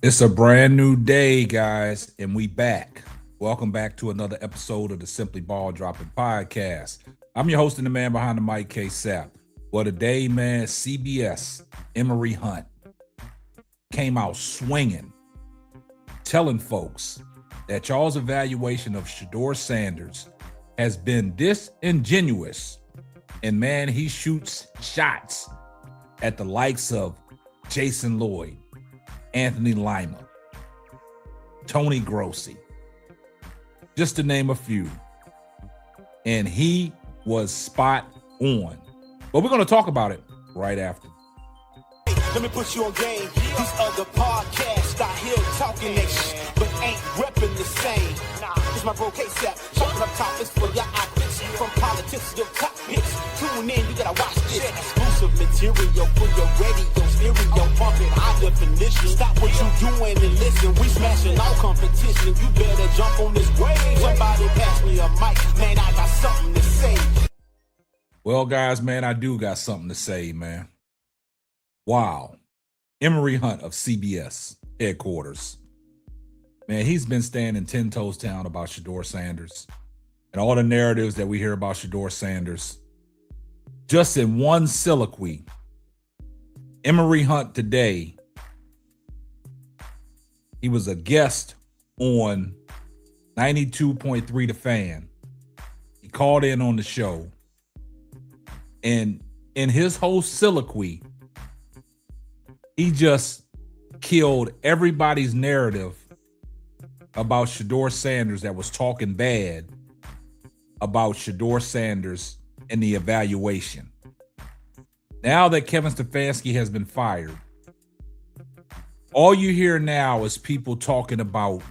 It's a brand new day, guys, and we back. Welcome back to another episode of the Simply Ball Dropping Podcast. I'm your host and the man behind the mic, K Sap. Well, today, man, CBS, Emory Hunt came out swinging, telling folks that y'all's evaluation of Shedeur Sanders has been disingenuous. And man, he shoots shots at the likes of Jason Lloyd, Anthony Lima, Tony Grossi, just to name a few. And he was spot on. But we're going to talk about it right after. Let me put you on game. These other podcasts out here talking that shit, but ain't repping the same. It's my bro K-Sap, chopping up topics for your optics. From politics to your top hits. Tune in, you gotta watch this. Exclusive material for your radio, stereo, pumping high definition. Stop what you doing and listen. We smashing all competition. You better jump on this wave. Somebody pass me a mic, man. I got something to say. Well, guys, man, I do got something to say, man. Wow. Emory Hunt of CBS headquarters. Man, he's been standing 10 toes down about Shedeur Sanders and all the narratives that we hear about Shedeur Sanders. Just in one soliloquy, Emory Hunt today, he was a guest on 92.3 The Fan. He called in on the show. And in his whole soliloquy, he just killed everybody's narrative about Shedeur Sanders that was talking bad about Shedeur Sanders and the evaluation. Now that Kevin Stefanski has been fired, all you hear now is people talking about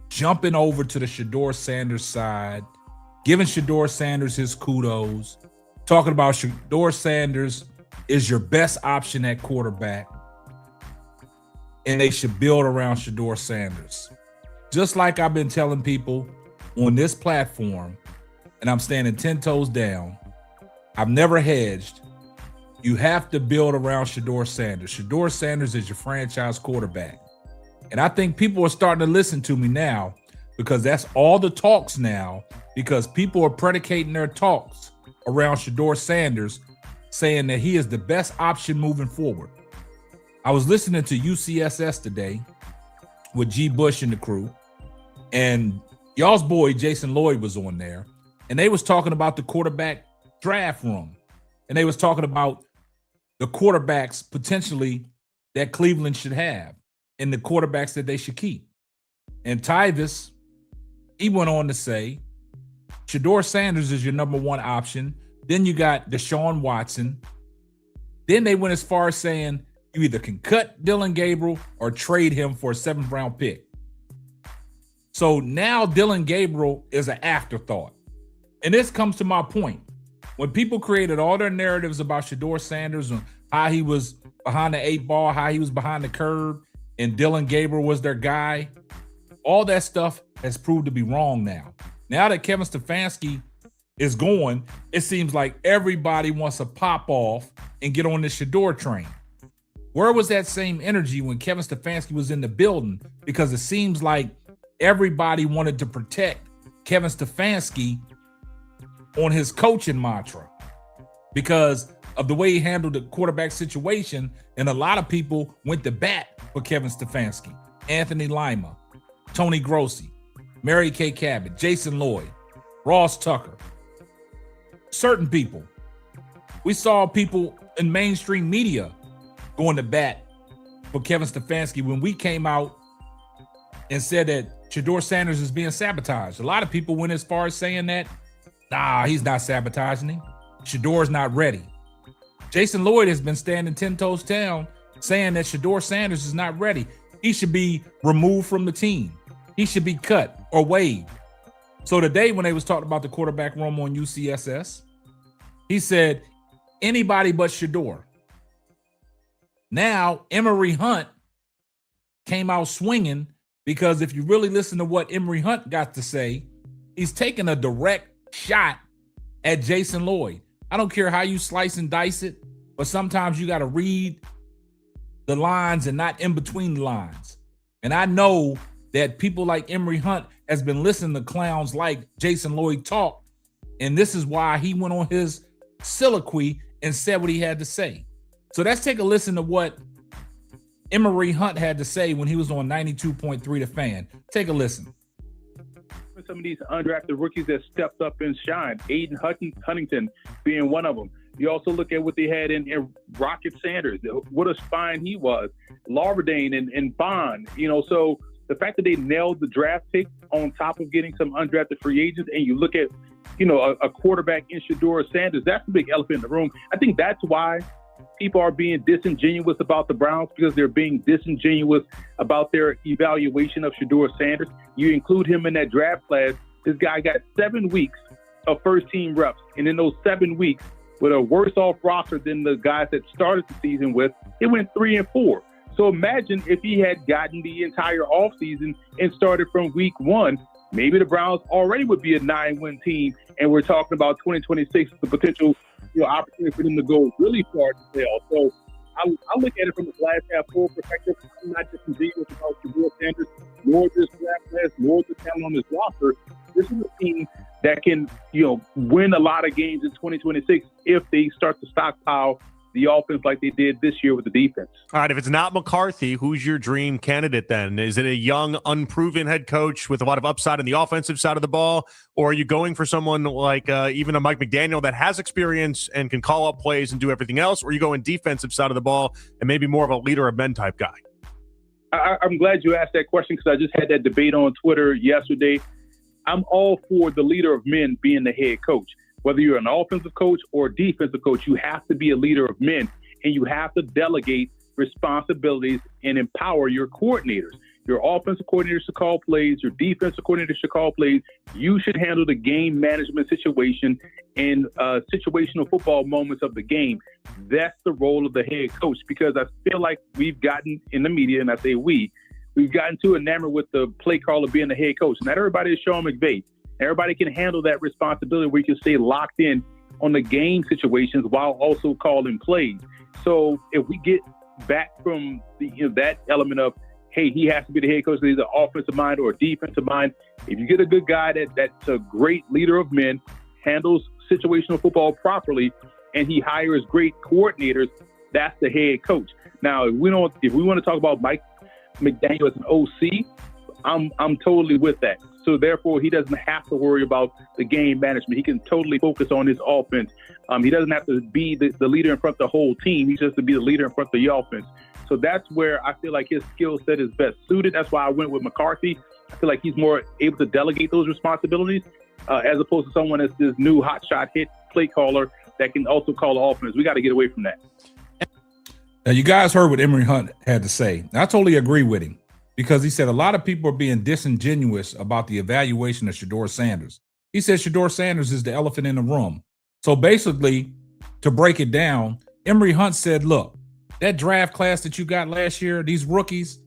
jumping over to the Shedeur Sanders side, giving Shedeur Sanders his kudos, talking about Shedeur Sanders is your best option at quarterback, and they should build around Shedeur Sanders. Just like I've been telling people on this platform, and I'm standing 10 toes down, I've never hedged. You have to build around Shedeur Sanders. Shedeur Sanders is your franchise quarterback. And I think people are starting to listen to me now because that's all the talks now, because people are predicating their talks around Shedeur Sanders, saying that he is the best option moving forward. I was listening to UCSS today with G. Bush and the crew, and y'all's boy Jason Lloyd was on there, and they was talking about the quarterback draft room, and they was talking about the quarterbacks potentially that Cleveland should have and the quarterbacks that they should keep. And Tyvis, he went on to say, Shedeur Sanders is your number one option. Then you got Deshaun Watson. Then they went as far as saying you either can cut Dylan Gabriel or trade him for a 7th round pick. So now Dylan Gabriel is an afterthought. And this comes to my point. When people created all their narratives about Shedeur Sanders and how he was behind the 8 ball, how he was behind the curve, and Dylan Gabriel was their guy, all that stuff has proved to be wrong now. Now that Kevin Stefanski is going, it seems like everybody wants to pop off and get on the Shedeur train. Where was that same energy when Kevin Stefanski was in the building? Because it seems like everybody wanted to protect Kevin Stefanski on his coaching mantra because of the way he handled the quarterback situation. And a lot of people went to bat for Kevin Stefanski, Anthony Lima, Tony Grossi, Mary Kay Cabot, Jason Lloyd, Ross Tucker, certain people. We saw people in mainstream media going to bat for Kevin Stefanski when we came out and said that Shedeur Sanders is being sabotaged. A lot of people went as far as saying that, nah, he's not sabotaging him. Shedeur's not ready. Jason Lloyd has been standing 10 toes down saying that Shedeur Sanders is not ready. He should be removed from the team. He should be cut or waived. So today when they was talking about the quarterback room on UCSS, he said anybody but Shedeur. Now Emory Hunt came out swinging because if you really listen to what Emory Hunt got to say, he's taking a direct shot at Jason Lloyd. I don't care how you slice and dice it, but sometimes you got to read the lines and not in between the lines. And I know that people like Emory Hunt has been listening to clowns like Jason Lloyd talk. And this is why he went on his soliloquy and said what he had to say. So let's take a listen to what Emory Hunt had to say when he was on 92.3 The Fan. Take a listen. Some of these undrafted rookies that stepped up and shined, Aiden Huntington being one of them. You also look at what they had in Rocket Sanders, what a spine he was, Larverdane and Bond, so the fact that they nailed the draft pick on top of getting some undrafted free agents, and you look at, a quarterback in Shedeur Sanders, that's the big elephant in the room. I think that's why people are being disingenuous about the Browns, because they're being disingenuous about their evaluation of Shedeur Sanders. You include him in that draft class, this guy got 7 weeks of first-team reps, and in those 7 weeks, with a worse-off roster than the guys that started the season with, it went 3-4. So imagine if he had gotten the entire offseason and started from week 1, maybe the Browns already would be a 9-win team, and we're talking about 2026, the potential opportunity for them to go really far to fail. So I look at it from a glass half full perspective. I'm not just disingenuous about Shedeur Sanders, nor this draft class, nor the talent on this roster. This is a team that can, win a lot of games in 2026 if they start to stockpile the offense like they did this year with the defense. All right, if it's not McCarthy, who's your dream candidate then? Is it a young, unproven head coach with a lot of upside on the offensive side of the ball? Or are you going for someone like even a Mike McDaniel that has experience and can call up plays and do everything else? Or are you going defensive side of the ball and maybe more of a leader of men type guy? I'm glad you asked that question, because I just had that debate on Twitter yesterday. I'm all for the leader of men being the head coach. Whether you're an offensive coach or a defensive coach, you have to be a leader of men, and you have to delegate responsibilities and empower your coordinators. Your offensive coordinators should call plays. Your defensive coordinators should call plays. You should handle the game management situation and situational football moments of the game. That's the role of the head coach, because I feel like we've gotten in the media, and I say we've gotten too enamored with the play caller being the head coach. Not everybody is Sean McVay. Everybody can handle that responsibility where you can stay locked in on the game situations while also calling plays. So if we get back from that element of, hey, he has to be the head coach, he's an offensive mind or a defensive mind. If you get a good guy that's a great leader of men, handles situational football properly, and he hires great coordinators, that's the head coach. Now, if we want to talk about Mike McDaniel as an OC, I'm totally with that. So therefore, he doesn't have to worry about the game management. He can totally focus on his offense. He doesn't have to be the leader in front of the whole team. He's just to be the leader in front of the offense. So that's where I feel like his skill set is best suited. That's why I went with McCarthy. I feel like he's more able to delegate those responsibilities as opposed to someone that's this new hotshot hit play caller that can also call the offense. We got to get away from that. Now, you guys heard what Emory Hunt had to say. I totally agree with him, because he said a lot of people are being disingenuous about the evaluation of Shedeur Sanders. He said Shedeur Sanders is the elephant in the room. So basically, to break it down, Emory Hunt said, look, that draft class that you got last year, these rookies,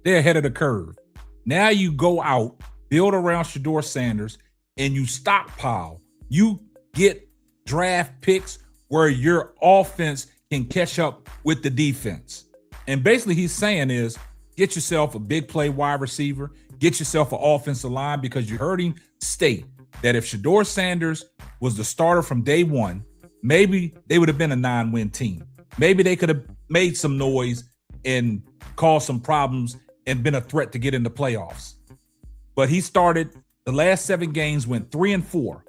they're ahead of the curve. Now you go out, build around Shedeur Sanders, and you stockpile. You get draft picks where your offense can catch up with the defense. And basically he's saying is, get yourself a big play wide receiver, get yourself an offensive line, because you heard him state that if Shedeur Sanders was the starter from day one, maybe they would have been a 9-win team. Maybe they could have made some noise and caused some problems and been a threat to get in the playoffs. But he started the last 7 games, went 3-4.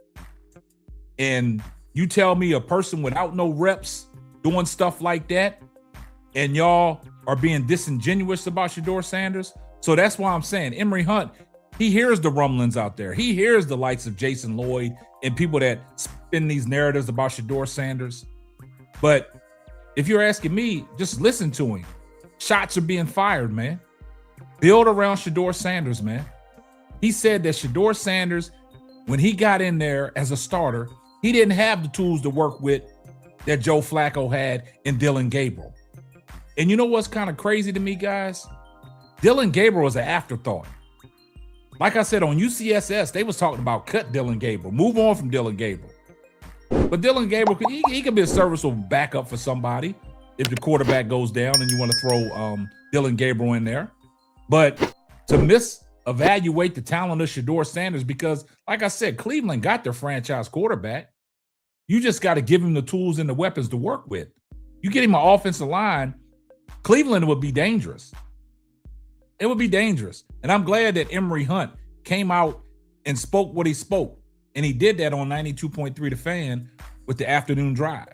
And you tell me a person without no reps doing stuff like that, and y'all are being disingenuous about Shedeur Sanders. So that's why I'm saying Emory Hunt, he hears the rumblings out there. He hears the likes of Jason Lloyd and people that spin these narratives about Shedeur Sanders. But if you're asking me, just listen to him. Shots are being fired, man. Build around Shedeur Sanders, man. He said that Shedeur Sanders, when he got in there as a starter, he didn't have the tools to work with that Joe Flacco had in Dylan Gabriel. And you know what's kind of crazy to me, guys? Dylan Gabriel was an afterthought. Like I said, on UCSS, they was talking about cut Dylan Gabriel, move on from Dylan Gabriel. But Dylan Gabriel, he could be a serviceable backup for somebody if the quarterback goes down and you want to throw Dylan Gabriel in there. But to evaluate the talent of Shedeur Sanders, because like I said, Cleveland got their franchise quarterback. You just got to give him the tools and the weapons to work with. You get him an offensive line, Cleveland would be dangerous. It would be dangerous. And I'm glad that Emory Hunt came out and spoke what he spoke. And he did that on 92.3 The Fan with the afternoon drive.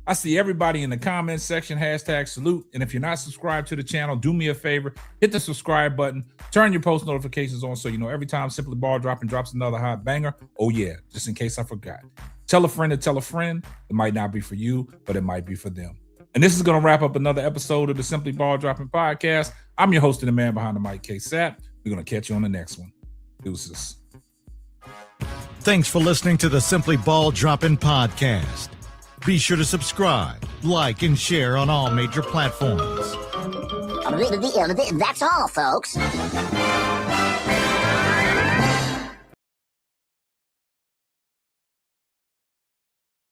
I see everybody in the comments section, #salute. And if you're not subscribed to the channel, do me a favor, hit the subscribe button, turn your post notifications on so you know every time Simply Ball drops another hot banger. Oh yeah, just in case I forgot. Tell a friend to tell a friend. It might not be for you, but it might be for them. And this is going to wrap up another episode of the Simply Ball Dropping Podcast. I'm your host and the man behind the mic, K-Sap. We're going to catch you on the next one. Deuces. Thanks for listening to the Simply Ball Dropping Podcast. Be sure to subscribe, like, and share on all major platforms. That's all, folks.